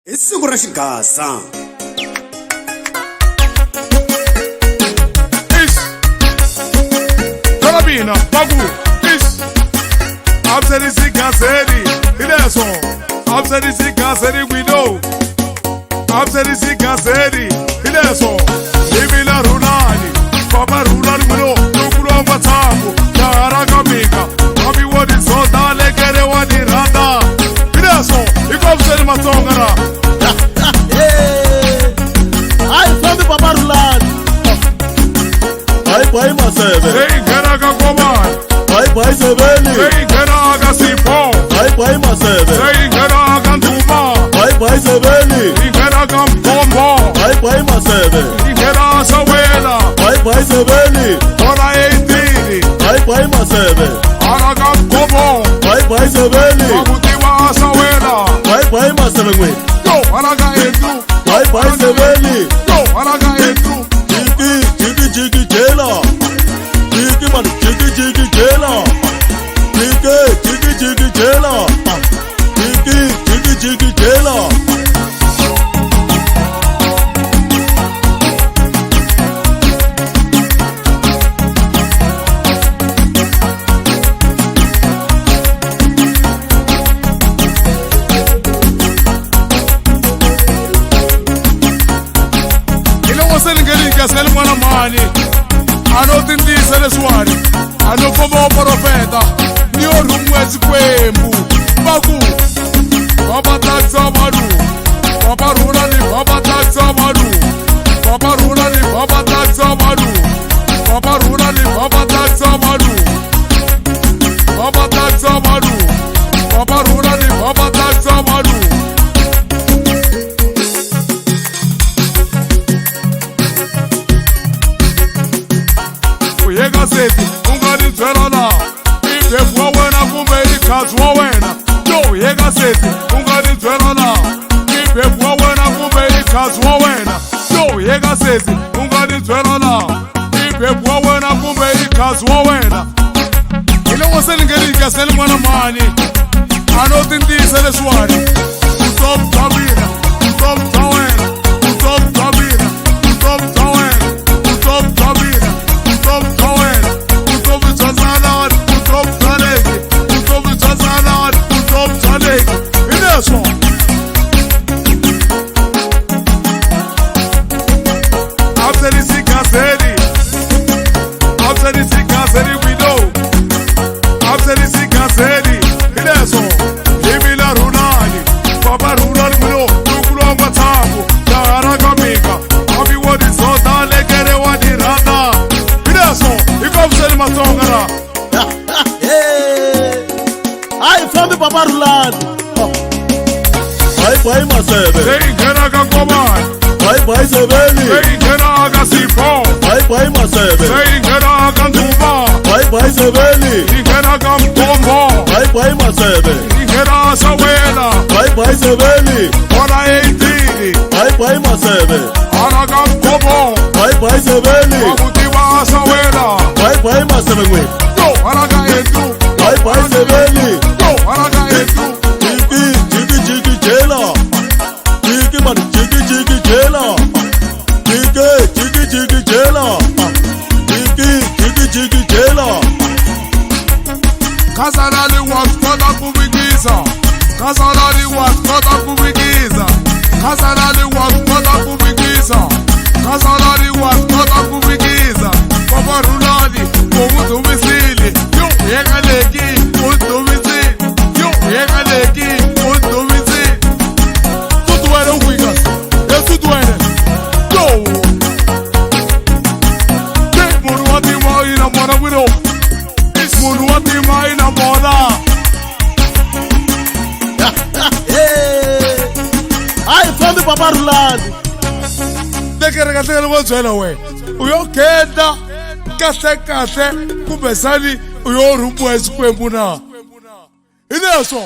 Isiku ra xigasa. Carabina, bagu, Abseri Sikaseri, Ileso, Abseri Sikaseri, we know. Abseri Sikaseri, Ileso, Ibila Runani, Papa Runan, we know, Nukuro Matamu, Yaragamiga, Bobby Wood is so dale, get a one in Randa. Ileso, if Abseri Matongara. I found the Papa Rulan. I buy myself. Hey, Ganaga Goman. I buy Seveni. Hey, Ganaga Sipo. I buy myself. Hey, Ganaga Tuma. I buy Seveni. Hey, Ganaga Pombo. I buy myself. Hey, Ganaga Sawela. I buy Seveni. Ora 18. I buy myself. Araga Gobo. I buy Seveni. Mabutiwa Sawela. I buy myself. Yo, Araga Edu. I buy Seveni. Yo, Araga Edu. Jiggy Jailer. Jiggy man, Jiggy Jailer. Jiggy Jailer. Jiggy Jailer. Sel mwana mani ano tindisa leswani ano komo profeta ni orumwezi kwembu baku baba taxa madu baba runa ni baba taxa madu baba runa ni baba taxa madu baba runa ni baba taxa madu baba taxa madu baba runa ni baba taxa madu. Gazeti, ungani twerana Ipefu wa wena kumbe ikazu wa wena Yo, ye gazeti, ungani twerana Ipefu wa wena kumbe ikazu wa wena Yo, ye gazeti, ungani twerana Ipefu wa wena kumbe ikazu wa wena Ile waseli ngeli ikaseli mwana mani Ano tindisa leswani Utop tabina, utop tawena Utop tabina, utop tawena Utop tabina, utop tawena I found the Papa Rulan. I buy myself. Hey, Ganaga Goman. I buy Seveni. Hey, Ganaga Sipo. I buy myself. Hey, Ganaga Tuma. I buy Seveni. Hey, Ganaga Pombo. I buy myself. Hey, Ganaga Sawela. I buy Seveni. Ora 18. I buy myself. Araga Gobo. I buy Seveni. Mabutiwa Sawela. I buy myself. Yo, Araga Edu. I buy Seveni. Yo, Araga Edu. Jiggy Jailer. Jiggy man, Jiggy Jailer. Jiggy Jailer. Jiggy Jailer. Kazanali was kota kubigiza. Kazanali was kota kubigiza. Kazanali was kota kubigiza. Kazanali was kota kubigiza. Papa Runani, komu misili. Yo, yegaleki, komu misili. Yo, yegaleki, komu misili. Tutuere wigas. Tutuere. Yo. Take Muruati ma ina mwana wino. Muruati ma ina mwana. I found the Papa Rulan. Dekere katele wazela we. Uyo kenda kase kubesani uyo rumbu esikwembuna. Ineso.